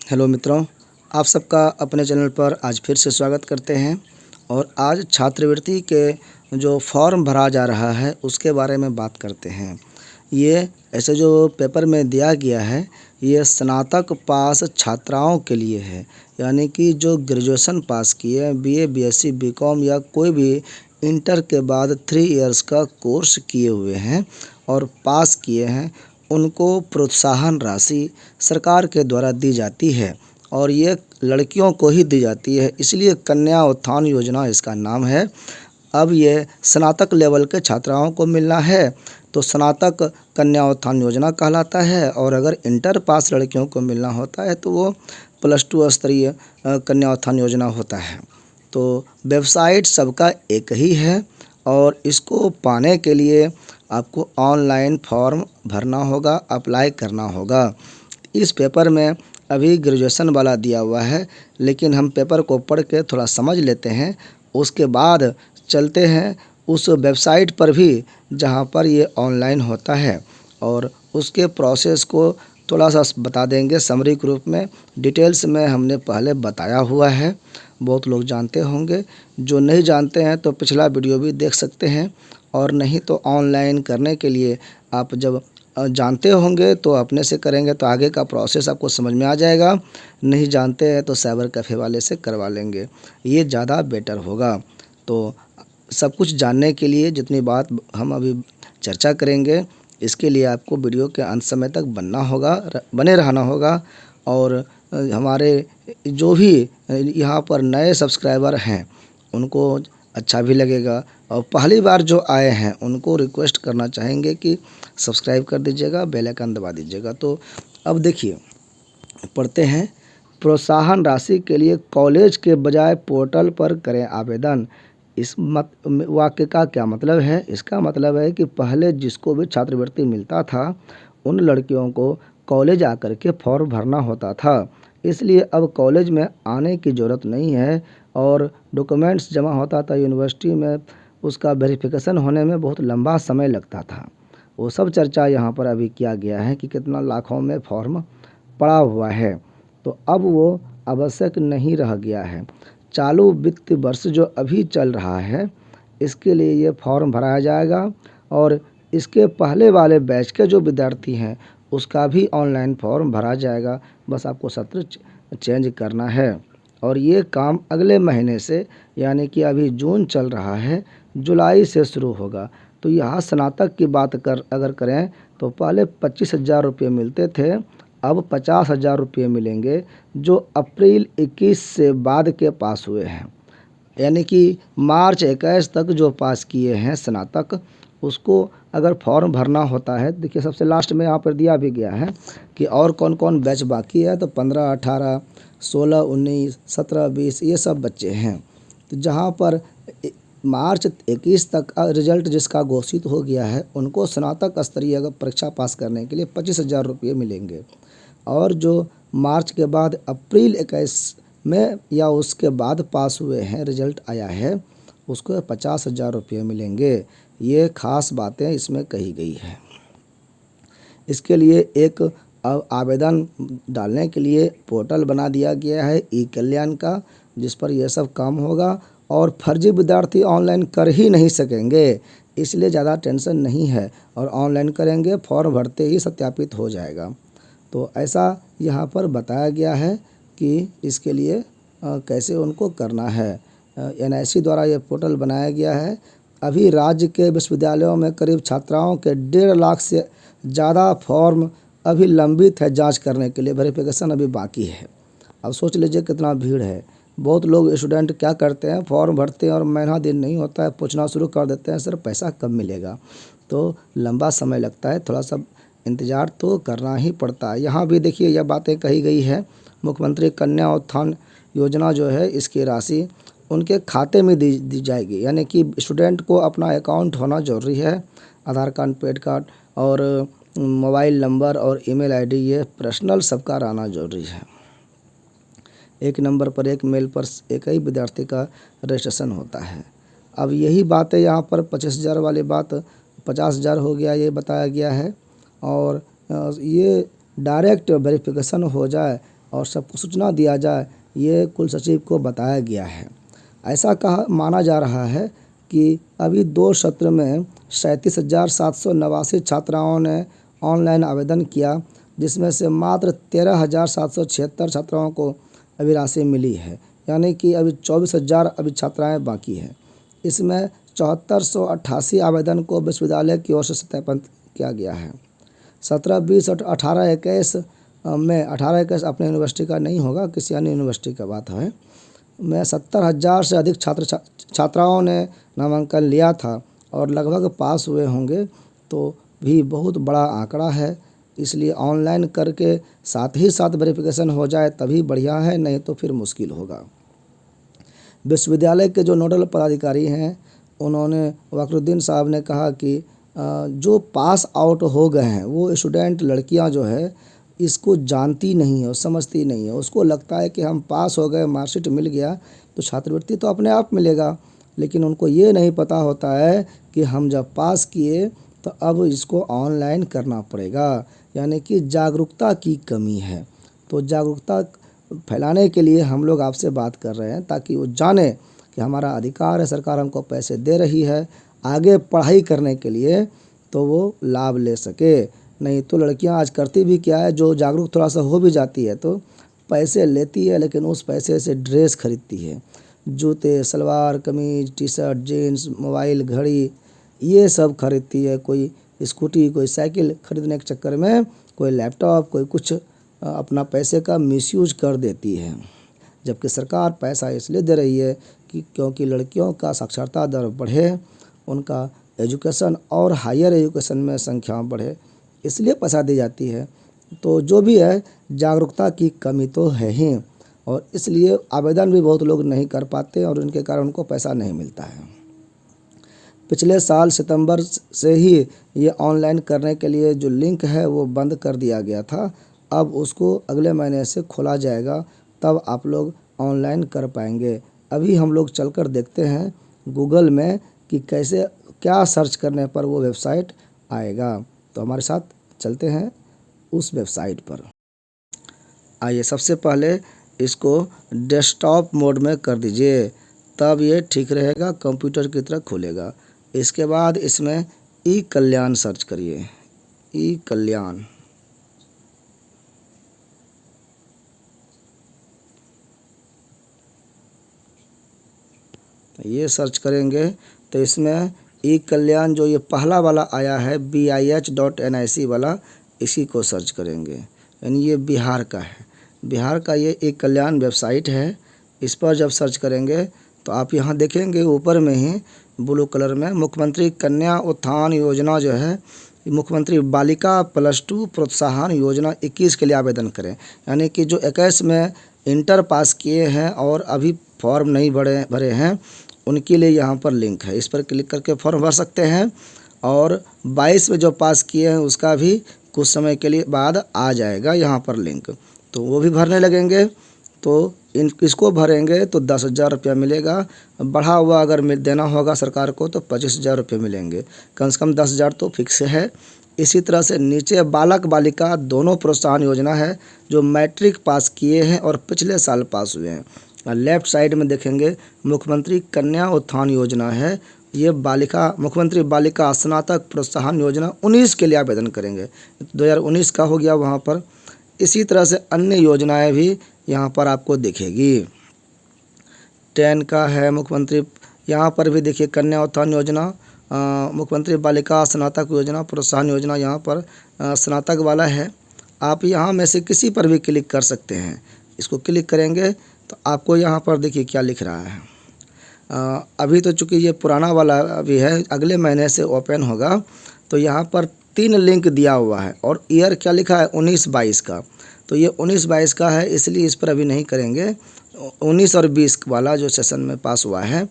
Hello मित्रों, आप सबका अपने चैनल पर आज फिर से स्वागत करते हैं। और आज छात्रवृत्ति के जो फॉर्म भरा जा रहा है उसके बारे में बात करते हैं। ये ऐसे जो पेपर में दिया गया है ये स्नातक पास छात्राओं के लिए है, यानी कि जो ग्रेजुएशन पास किए हैं, बीए, बीएससी, बीकॉम या कोई भी इंटर के बाद 3 इयर्स का कोर्स किए हुए हैं और पास किए हैं, उनको प्रोत्साहन राशि सरकार के द्वारा दी जाती है और ये लड़कियों को ही दी जाती है, इसलिए कन्या उत्थान योजना इसका नाम है। अब ये स्नातक लेवल के छात्राओं को मिलना है तो स्नातक कन्या उत्थान योजना कहलाता है, और अगर इंटर पास लड़कियों को मिलना होता है तो वो +2 स्तरीय कन्या उत्थान योजना होता है। तो वेबसाइट सबका एक ही है और इसको पाने के लिए आपको ऑनलाइन फॉर्म भरना होगा, अप्लाई करना होगा। इस पेपर में अभी ग्रेजुएशन वाला दिया हुआ है, लेकिन हम पेपर को पढ़ के थोड़ा समझ लेते हैं, उसके बाद चलते हैं उस वेबसाइट पर भी जहाँ पर ये ऑनलाइन होता है और उसके प्रोसेस को थोड़ा सा बता देंगे समरी के रूप में। डिटेल्स में हमने पहले बताया हुआ है, बहुत लोग जानते होंगे। जो नहीं जानते हैं तो पिछला वीडियो भी देख सकते हैं, और नहीं तो ऑनलाइन करने के लिए आप जब जानते होंगे तो अपने से करेंगे तो आगे का प्रोसेस आपको समझ में आ जाएगा। नहीं जानते हैं तो साइबर कैफ़े वाले से करवा लेंगे, ये ज़्यादा बेटर होगा। तो सब कुछ जानने के लिए जितनी बात हम अभी चर्चा करेंगे, इसके लिए आपको वीडियो के अंत समय तक बने रहना होगा। और हमारे जो भी यहाँ पर नए सब्सक्राइबर हैं उनको अच्छा भी लगेगा, और पहली बार जो आए हैं उनको रिक्वेस्ट करना चाहेंगे कि सब्सक्राइब कर दीजिएगा, बेल आइकन दबा दीजिएगा। तो अब देखिए, पढ़ते हैं। प्रोत्साहन राशि के लिए कॉलेज के बजाय पोर्टल पर करें आवेदन। इस वाक्य का क्या मतलब है? इसका मतलब है कि पहले जिसको भी छात्रवृत्ति मिलता था उन लड़कियों को कॉलेज आकर के फॉर्म भरना होता था, इसलिए अब कॉलेज में आने की ज़रूरत नहीं है। और डॉक्यूमेंट्स जमा होता था यूनिवर्सिटी में, उसका वेरिफिकेशन होने में बहुत लंबा समय लगता था। वो सब चर्चा यहाँ पर अभी किया गया है कि कितना लाखों में फॉर्म पड़ा हुआ है, तो अब वो आवश्यक नहीं रह गया है। चालू वित्त वर्ष जो अभी चल रहा है इसके लिए ये फॉर्म भराया जाएगा, और इसके पहले वाले बैच के जो विद्यार्थी हैं उसका भी ऑनलाइन फॉर्म भरा जाएगा। बस आपको सत्र चेंज करना है, और ये काम अगले महीने से, यानी कि अभी जून चल रहा है, जुलाई से शुरू होगा। तो यहाँ स्नातक की बात अगर करें तो पहले 25,000 रुपये मिलते थे, अब 50,000 रुपये मिलेंगे जो अप्रैल 21 से बाद के पास हुए हैं। यानी कि मार्च 21 तक जो पास किए हैं स्नातक, उसको अगर फॉर्म भरना होता है, देखिए सबसे लास्ट में यहाँ पर दिया भी गया है कि और कौन कौन बैच बाकी है, तो 15, 18, 16, 19, 17, 20 ये सब बच्चे हैं। तो जहाँ पर मार्च 21 तक रिजल्ट जिसका घोषित हो गया है उनको स्नातक स्तरीय अगर परीक्षा पास करने के लिए 25,000 रुपये मिलेंगे, और जो मार्च के बाद अप्रैल 21 में या उसके बाद पास हुए हैं, रिजल्ट आया है, उसको 50,000 रुपये मिलेंगे। ये खास बातें इसमें कही गई है। इसके लिए एक आवेदन डालने के लिए पोर्टल बना दिया गया है ई कल्याण का, जिस पर यह सब काम होगा, और फर्जी विद्यार्थी ऑनलाइन कर ही नहीं सकेंगे, इसलिए ज़्यादा टेंशन नहीं है, और ऑनलाइन करेंगे फॉर्म भरते ही सत्यापित हो जाएगा। तो ऐसा यहाँ पर बताया गया है कि इसके लिए कैसे उनको करना है। NIC द्वारा ये पोर्टल बनाया गया है। अभी राज्य के विश्वविद्यालयों में करीब छात्राओं के 1.5 लाख से ज़्यादा फॉर्म अभी लंबित है जांच करने के लिए, वेरिफिकेशन अभी बाकी है। अब सोच लीजिए कितना भीड़ है। बहुत लोग स्टूडेंट क्या करते हैं, फॉर्म भरते हैं और महीना दिन नहीं होता है पूछना शुरू कर देते हैं, सर पैसा कब मिलेगा। तो लंबा समय लगता है, थोड़ा सा इंतज़ार तो करना ही पड़ता है। यहाँ भी देखिए यह बातें कही गई है, मुख्यमंत्री कन्या उत्थान योजना जो है इसकी राशि उनके खाते में दी जाएगी, यानी कि स्टूडेंट को अपना अकाउंट होना ज़रूरी है, आधार कार्ड, पैन कार्ड और मोबाइल नंबर और ईमेल आईडी, ये पर्सनल सबका रहना ज़रूरी है। एक नंबर पर, एक मेल पर एक ही विद्यार्थी का रजिस्ट्रेशन होता है। अब यही बातें यहाँ पर 25,000 वाली बात 50,000 हो गया, ये बताया गया है। और ये डायरेक्ट वेरिफिकेशन हो जाए और सबको सूचना दिया जाए, ये कुल सचिव को बताया गया है। ऐसा कहा माना जा रहा है कि अभी 2 सत्र में 37,789 छात्राओं ने ऑनलाइन आवेदन किया, जिसमें से मात्र 13,776 छात्राओं को अभी राशि मिली है, यानी कि अभी 24,000 अभी छात्राएं बाकी हैं। इसमें 7488 आवेदन को विश्वविद्यालय की ओर से सत्यापन किया गया है। 17, 20 और 18, 21 में 18, 21 अपने यूनिवर्सिटी का नहीं होगा, किसी अन्य यूनिवर्सिटी का बात है, में 70,000 से अधिक छात्राओं ने नामांकन लिया था और लगभग पास हुए होंगे, तो भी बहुत बड़ा आंकड़ा है। इसलिए ऑनलाइन करके साथ ही साथ वेरिफिकेशन हो जाए तभी बढ़िया है, नहीं तो फिर मुश्किल होगा। विश्वविद्यालय के जो नोडल पदाधिकारी हैं, उन्होंने वकरुद्दीन साहब ने कहा कि जो पास आउट हो गए हैं वो स्टूडेंट लड़कियां जो है इसको जानती नहीं है और समझती नहीं है। उसको लगता है कि हम पास हो गए, मार्कशीट मिल गया तो छात्रवृत्ति तो अपने आप मिलेगा, लेकिन उनको ये नहीं पता होता है कि हम जब पास किए तो अब इसको ऑनलाइन करना पड़ेगा, यानी कि जागरूकता की कमी है। तो जागरूकता फैलाने के लिए हम लोग आपसे बात कर रहे हैं, ताकि वो जाने कि हमारा अधिकार है, सरकार हमको पैसे दे रही है आगे पढ़ाई करने के लिए, तो वो लाभ ले सके। नहीं तो लड़कियां आज करती भी क्या है, जो जागरूक थोड़ा सा हो भी जाती है तो पैसे लेती है, लेकिन उस पैसे से ड्रेस खरीदती है, जूते, salwar kameez, T shirt, jeans, mobile, घड़ी, ये सब खरीदती है। कोई स्कूटी, कोई साइकिल खरीदने के चक्कर में, कोई लैपटॉप, कोई कुछ अपना पैसे का मिसयूज कर देती है। जबकि सरकार पैसा इसलिए दे रही है कि क्योंकि लड़कियों का साक्षरता दर बढ़े, उनका एजुकेशन और हायर एजुकेशन में संख्या बढ़े, इसलिए पैसा दी जाती है। तो जो भी है, जागरूकता की कमी तो है ही, और इसलिए आवेदन भी बहुत लोग नहीं कर पाते और उनके कारण उनको पैसा नहीं मिलता है। पिछले साल सितंबर से ही ये ऑनलाइन करने के लिए जो लिंक है वो बंद कर दिया गया था। अब उसको अगले महीने से खोला जाएगा, तब आप लोग ऑनलाइन कर पाएंगे। अभी हम लोग चलकर देखते हैं गूगल में कि कैसे, क्या सर्च करने पर वो वेबसाइट आएगा। तो हमारे साथ चलते हैं उस वेबसाइट पर। आइए, सबसे पहले इसको डेस्कटॉप मोड में कर दीजिए, तब ये ठीक रहेगा, कंप्यूटर की तरह खुलेगा। इसके बाद इसमें ई कल्याण सर्च करिए, ई कल्याण। ये सर्च करेंगे तो इसमें ई कल्याण जो ये पहला वाला आया है BIH.NIC वाला, इसी को सर्च करेंगे, यानी ये बिहार का है। बिहार का ये ई कल्याण वेबसाइट है। इस पर जब सर्च करेंगे तो आप यहाँ देखेंगे ऊपर में ही ब्लू कलर में मुख्यमंत्री कन्या उत्थान योजना जो है, मुख्यमंत्री बालिका +2 प्रोत्साहन योजना 21 के लिए आवेदन करें। यानी कि जो 21 में इंटर पास किए हैं और अभी फॉर्म नहीं भरे हैं, उनके लिए यहाँ पर लिंक है। इस पर क्लिक करके फॉर्म भर सकते हैं। और 22 में जो पास किए हैं उसका भी कुछ समय के लिए बाद आ जाएगा यहाँ पर लिंक, तो वो भी भरने लगेंगे। तो इसको भरेंगे तो 10,000 रुपया मिलेगा। बढ़ा हुआ अगर देना होगा सरकार को तो 25,000 रुपये मिलेंगे। कम से कम 10,000 तो फिक्स है। इसी तरह से नीचे बालक बालिका दोनों प्रोत्साहन योजना है, जो मैट्रिक पास किए हैं और पिछले साल पास हुए हैं। लेफ्ट साइड में देखेंगे मुख्यमंत्री कन्या उत्थान योजना है, ये मुख्यमंत्री बालिका स्नातक प्रोत्साहन योजना 19 के लिए आवेदन करेंगे, 2019 का हो गया वहाँ पर। इसी तरह से अन्य योजनाएं भी यहाँ पर आपको दिखेगी। 10 का है मुख्यमंत्री, यहाँ पर भी देखिए कन्या उत्थान योजना, मुख्यमंत्री बालिका स्नातक योजना प्रोत्साहन योजना, यहाँ पर स्नातक वाला है। आप यहाँ में से किसी पर भी क्लिक कर सकते हैं। इसको क्लिक करेंगे तो आपको यहाँ पर देखिए क्या लिख रहा है। अभी तो चूँकि ये पुराना वाला अभी है, अगले महीने से ओपन होगा। तो यहाँ पर 3 लिंक दिया हुआ है और ईयर क्या लिखा है 19-22 का, तो ये 19-22 का है, इसलिए इस पर अभी नहीं करेंगे। 19 और 20 वाला जो सेशन में पास हुआ है,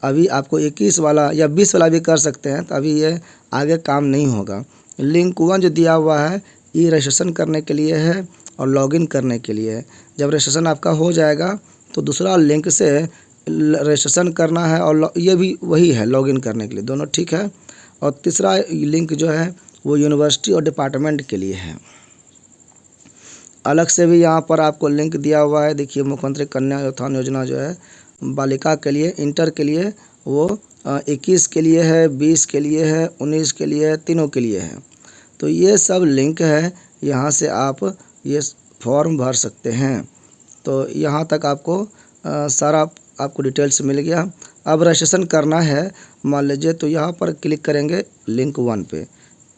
अभी आपको 21 वाला या 20 वाला भी कर सकते हैं, तो अभी ये आगे काम नहीं होगा। लिंक 1 जो दिया हुआ है ये रजिस्ट्रेशन करने के लिए है और लॉगिन करने के लिए है। जब रजिस्ट्रेशन आपका हो जाएगा तो दूसरा लिंक से रजिस्ट्रेशन करना है और ये भी वही है लॉगिन करने के लिए, दोनों ठीक है। और तीसरा लिंक जो है वो यूनिवर्सिटी और डिपार्टमेंट के लिए है। अलग से भी यहाँ पर आपको लिंक दिया हुआ है। देखिए मुख्यमंत्री कन्या उत्थान योजना जो है बालिका के लिए, इंटर के लिए वो 21 के लिए है, 20 के लिए है, 19 के लिए है, तीनों के लिए है। तो ये सब लिंक है, यहाँ से आप ये फॉर्म भर सकते हैं। तो यहाँ तक आपको सारा आपको डिटेल्स मिल गया। अब रजिस्ट्रेशन करना है मान लीजिए, तो यहाँ पर क्लिक करेंगे लिंक 1 पे।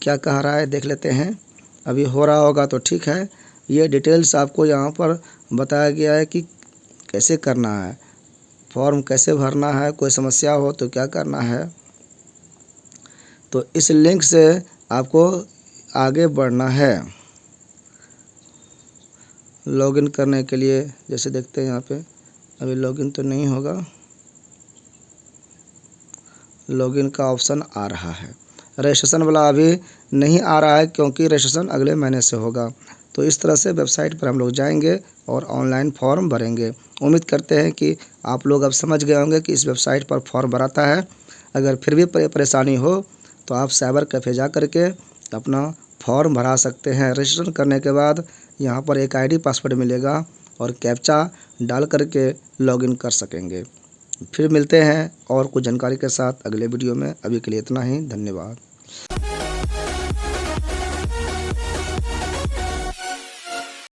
क्या कह रहा है देख लेते हैं, अभी हो रहा होगा तो ठीक है। ये डिटेल्स आपको यहाँ पर बताया गया है कि कैसे करना है, फॉर्म कैसे भरना है, कोई समस्या हो तो क्या करना है। तो इस लिंक से आपको आगे बढ़ना है। लॉगिन करने के लिए जैसे देखते हैं यहाँ पे अभी लॉगिन तो नहीं होगा, लॉगिन का ऑप्शन आ रहा है। रजिस्ट्रेशन वाला अभी नहीं आ रहा है क्योंकि रजिस्ट्रेशन अगले महीने से होगा। तो इस तरह से वेबसाइट पर हम लोग जाएंगे और ऑनलाइन फॉर्म भरेंगे। उम्मीद करते हैं कि आप लोग अब समझ गए होंगे कि इस वेबसाइट पर फॉर्म भराता है। अगर फिर भी परेशानी हो तो आप साइबर कैफ़े जा करके अपना फॉर्म भरा सकते हैं। रजिस्ट्रेशन करने के बाद यहाँ पर एक आईडी पासवर्ड मिलेगा और कैप्चा डाल करके लॉगिन कर सकेंगे। फिर मिलते हैं और कुछ जानकारी के साथ अगले वीडियो में। अभी के लिए इतना ही, धन्यवाद।